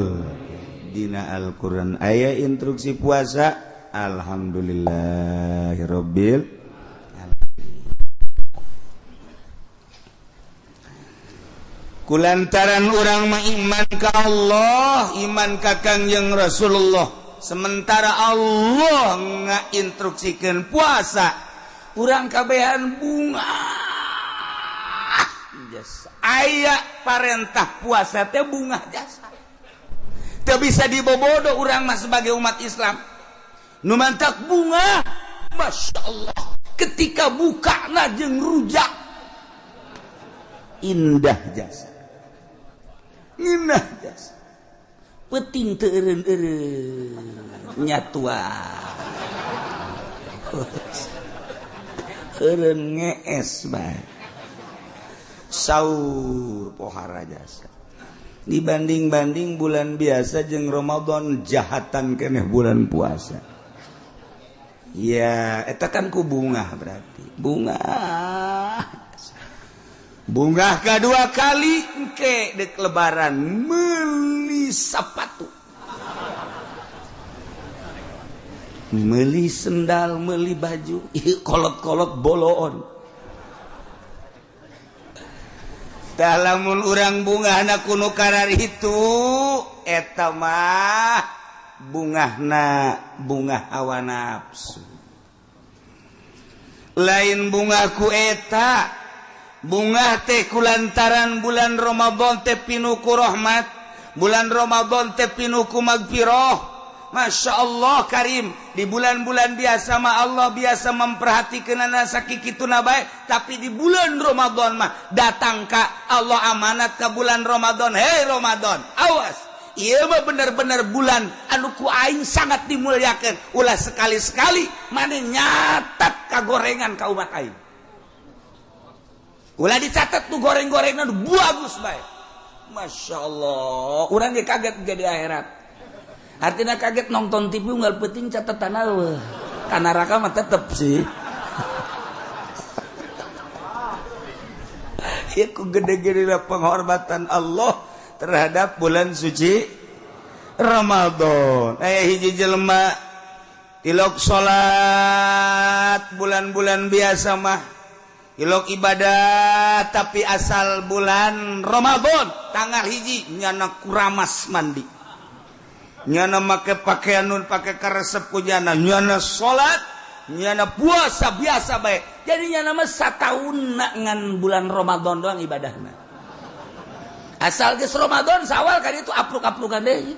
Dina Al-Qur'an aya instruksi puasa. Alhamdulillahirabbil alamin. Kulantaran urang mah iman ka Allah, iman ka Kangjeng Rasulullah. Sementara Allah ngainstruksikeun puasa, urang kabehan bunga. Jasa. Aya parentah puasa teh bunga jasa. Teu bisa dibobodo urang mah sebagai umat Islam. Nu mantak bunga, Masya Allah. Ketika buka na jeung rujak, indah jasa. Indah jasa. Peting teu eureun-eureun nyatua. Eureun ngees bae. Saur pohara jasa. Dibanding-banding bulan biasa jeung Ramadan jahatan keneh bulan puasa. Ya, eta kan ku bunga berarti. Bunga. Bunga kedua kali engke dek lebaran meuli sepatu. Meuli sendal, meuli baju, kolot-kolot boloon. Lamun urang bungahna kuno karar itu eta mah bungahna bunga hawa nafsu. Lain bunga ku eta bunga teh kulantaran bulan Ramadan teh pinuku rahmat, bulan Ramadan teh pinuku magfirah. Masya Allah Karim, di bulan-bulan biasa mah Allah biasa memperhatikan sakikituna bae, tapi di bulan Ramadan mah datang ka Allah amanat ke bulan Ramadan. Hei Ramadan, awas, ieu mah bener-bener bulan anu ku aing sangat dimuliakeun. Ulah sekali-sekali maneh nyatat kagorengan ka umat aing. Ulah dicatat tuh goreng-gorengan bagus bae. Masya Allah, urang ge kaget jadi akhirat. Artinya kaget nonton TV unggal penting catatan eueuh. Ka neraka mah tetep sih. Ya ku gede-gede penghormatan Allah terhadap bulan suci Ramadan. Hiji jelema tilok salat bulan-bulan biasa mah ilok ibadah tapi asal bulan Ramadan tanggal hiji nyana kuramas mandi. Nyana make pakaian nun pake karesep ku nyana, nyana salat, nyana puasa biasa bae. Jadi nyana mah sataunna ngan bulan Ramadan doang ibadahna. Asal geus Ramadan sawal kan itu apluk-aplukan deui.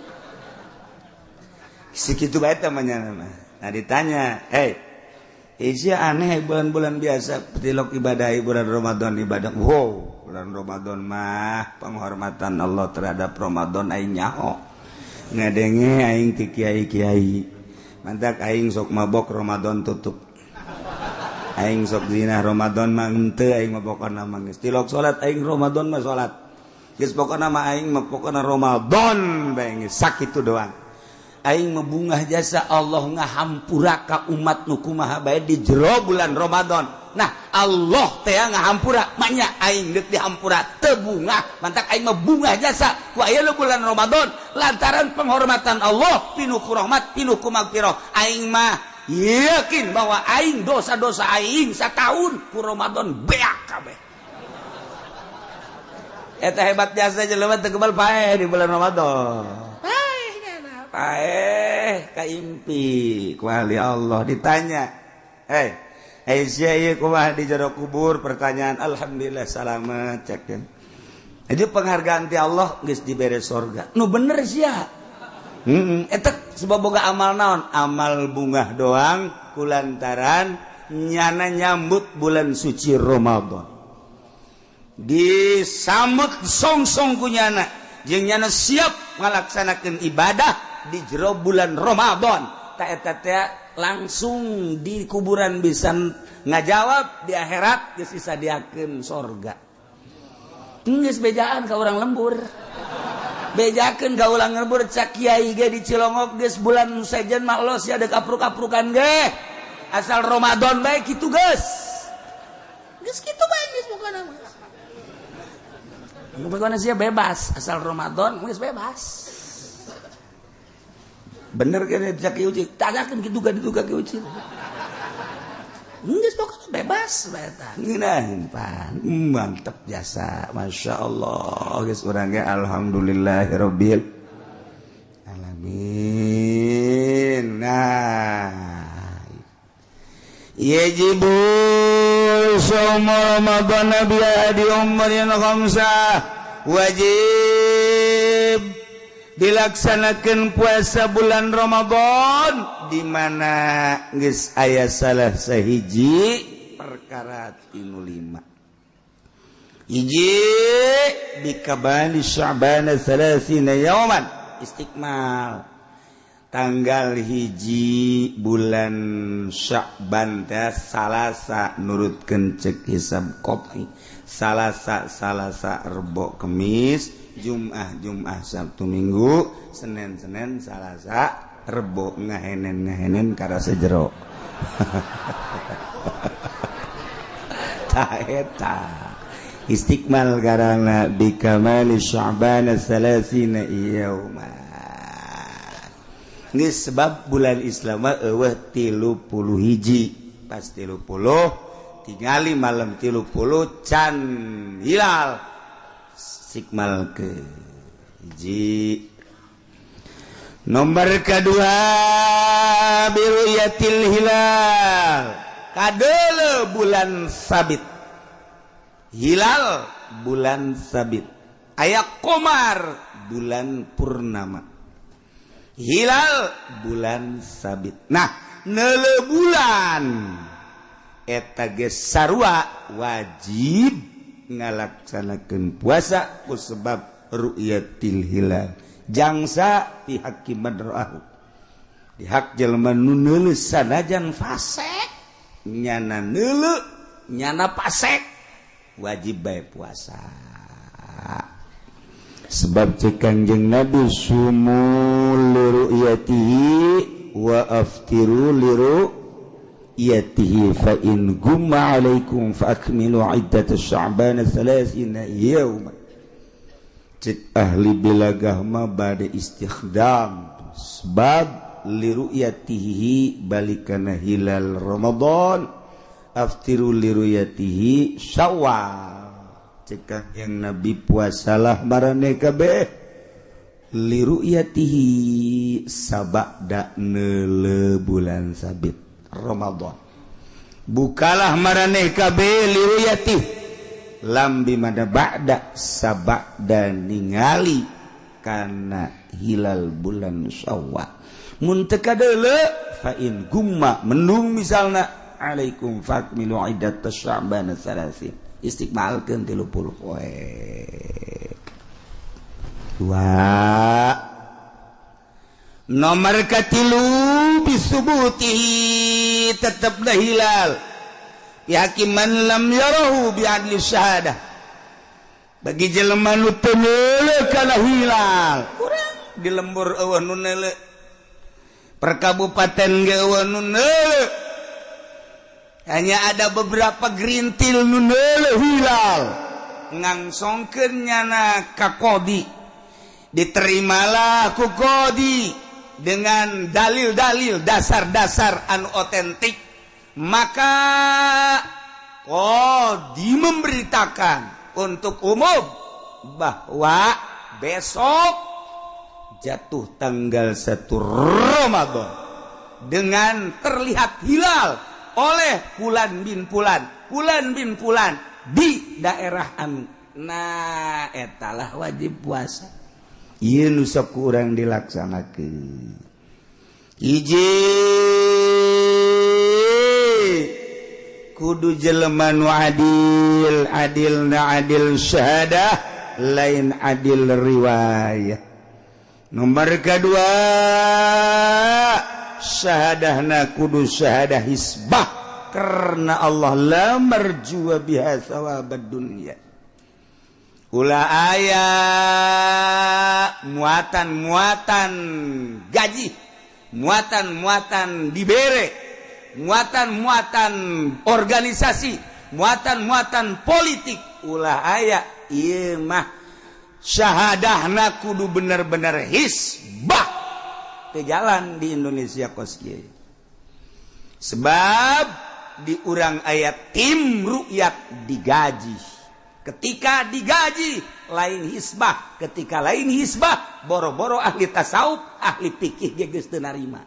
Segitu bae teh nyana mah. Nah ditanya, isi aneh bulan-bulan biasa tilok ibadah bulan Ramadan ibadah. Wow, bulan Ramadan mah penghormatan Allah terhadap Ramadan aing nyaho. Ngadenge aing ti kiai-kiai. Mantak aing sok mabok Ramadan tutup. Aing sok zina Ramadan mah henteu aing mabokana mah geus. Tilok salat aing Ramadan mah salat. Geus pokona mah aing mah pokona Ramadan bae geus sakitu doang. Aing membungah jasa Allah ngahampura ka umat nu kumaha bae di jero bulan Ramadan. Nah, Allah teh ngahampura, maknya aing deuk dihampura teu bungah, mantak aing mah bungah jasa ku aya bulan Ramadan lantaran penghormatan Allah, pinuku rahmat, pinuku magfirah. Aing mah yakin bahwa aing dosa-dosa aing sataun ku Ramadan beak kabeh. Eta hebat jasa jelema teu kebal paeh di bulan Ramadan. Paeh kaimpi ku ahli Allah ditanya. Aisyah kumaha di jero kubur pertanyaan alhamdulillah salamet cekeun. Jadi penghargaan ti Allah geus dibere surga. Nu bener sia. Eta sebab boga amal naon? Amal bungah doang kulantaran nyana nyambut bulan suci Ramadan. disambut songsong kunyana jeung nyana siap ngalaksanakeun ibadah di jero bulan Ramadan ta eta teh langsung di kuburan bisa ngajawab di akhirat geus disadiakeun sorga. Geus bejaan ka urang lembur. Bejakeun ka urang lembur cak kiai ge di Cilongok geus bulan sejen mah los ya deuk apruk-aprukan ge. Asal Ramadan bae kitu geus. Geus kitu bae geus pokona mah. Pokona sia bebas, asal Ramadan geus bebas. Bener kan cak kieu uci, tanyakeun kitu ka ditu ka kieu uci. Geus pokona bebas bae eta. Ngeunaheun pan. Mantep jasa, masyaallah. Geus urang ge alhamdulillahirabbil alamin. Nah, yajibul shaum Ramadan bi adi umrin khamsah wajib dilaksanakeun puasa bulan Ramadan di mana geus aya salah sahiji perkara 35 hiji bikabali Sya'ban 30 yauman istiqmal tanggal hiji bulan Sya'ban teh Salasa nurutkeun ceuk hisab qot'i Salasa Rebo Kamis Jumat Sabtu Minggu Senin Salasa Rebo ngahenen karasa jero ta eta istiqmal karana bikamali Sya'ban 30 yauman. Ini sebab bulan Islam eueuh 30 hiji pas 30 tingali malam 30 can hilal sikmal ke hiji. Nomor kedua biruyatil hilal kadeuleu bulan sabit hilal bulan sabit aya qomar bulan purnama hilal bulan sabit. Nah, neuleuh bulan eta ge sarua wajib ngalaksanakeun puasa ku sebab ru'yatil hilal. Jangsa ti hakim madra'ahu. Di hak jelema nu neuleuh sanajan fasik nyana neuleuh nyana pasek wajib bae puasa. Sebab cek Kangjeng Nabi sumu liru'yatihi wa aftiru liru'yatihi fa in gumma alaikum fa akmilu iddat Sya'ban 30 yawman. Cek ahli bilagah mah bade istikhdam sebab liru'yatihi balikana hilal Ramadan aftiru liru'yatihi Syawal. Cekah yang Nabi puasalah marane kabeh liru'yatihi sabada neuleuh bulan sabit Ramadan. Bukalah marane kabeh liru'yatihi lambi mada ba'da sabada ningali kana hilal bulan Syawal. Mun teu kadeuleu fa in gumma mendung misalna alaikum fakmilu iddat Sya'ban 30 istiqmalkeun 30 poe. Dua nomor katilu bisubutihi tetep dah hilal yakiman lam yarahu bi adli syahadah bagi jelema nu teu neuleuh kana hilal urang di lembur eueuh nu neuleuh perkabupaten ge eueuh nu neuleuh hanya ada beberapa gerintil nu neuleuh hilal ngangsongkeun nyana ka qodi diterimalah ku qodi dengan dalil-dalil dasar-dasar anu otentik maka qodi memberitakan untuk umum bahwa besok jatuh tanggal 1 Ramadan dengan terlihat hilal oleh Fulan bin Fulan di daerah anu. Nah, etalah wajib puasa. Ieu nu sok urang dilaksanakeun. Hiji kudu jelema nu adil adil syahadah lain adil riwayah. Nomor kedua syahadahna kudu syahadah hisbah karena Allah la marjua biha thawabad dunya. Ulah aya muatan gaji, muatan dibere, muatan organisasi, muatan politik. Ulah aya ieu mah syahadahna kudu bener-bener hisbah teu jalan di Indonesia kos kieu. Sebab di urang ayat tim ru'yat digaji. Ketika digaji lain hisbah, ketika lain hisbah boro-boro ahli tasawuf, ahli fikih geus teu narima.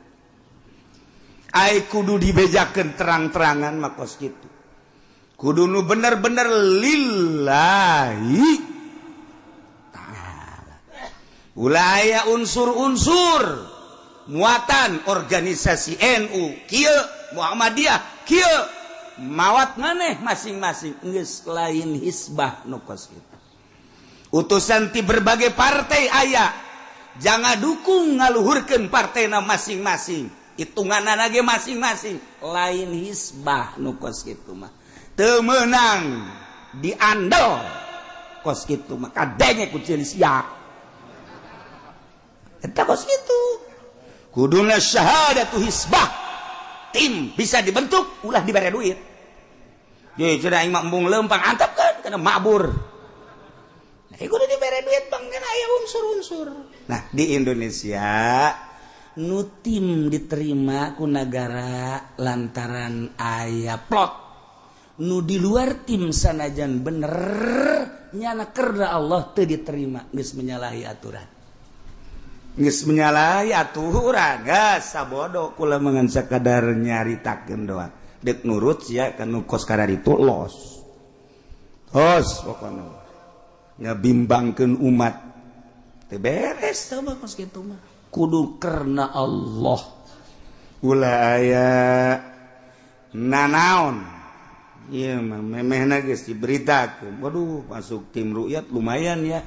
Ai kudu dibejakeun terang-terangan makos kitu. Kudu nu bener-bener lillahi ta'ala. Ulah aya unsur-unsur muatan organisasi NU kieu Muhammadiyah kieu mawat maneh masing-masing geus lain hisbah nu kos kitu. Utusan ti berbagai partai aya, jangan dukung ngaluhurkeun partena masing-masing, hitunganna ge masing-masing, lain hisbah nu kos kitu mah teu meunang diandel kos kitu mah kadenge ku ceulis ya eta kos kitu. Kuduna syahadatu hisbah. Tim bisa dibentuk, ulah diberi duit. Jadi sudah aing embung lempang antap kan kena mabur. Nah, kudu diberi duit bang kan aya unsur-unsur. Nah, di Indonesia nu tim diterima ku negara lantaran aya plot. Nu di luar tim sanajan bener nyana kerna Allah teu diterima, geus menyalahi aturan. Geus menyalahi aturan, geus sabodo kula mangan sakadar nyaritakeun doang. Dek nurut sia kana kos kada ditu los. Hos pokona. Ngabimbangkeun umat. Teu beres teu mah kos kitu mah. Kudu karena Allah. Ulah aya nanaon. Ieu mah memehna geus diberitakeun. Waduh, masuk tim ru'yat lumayan ya.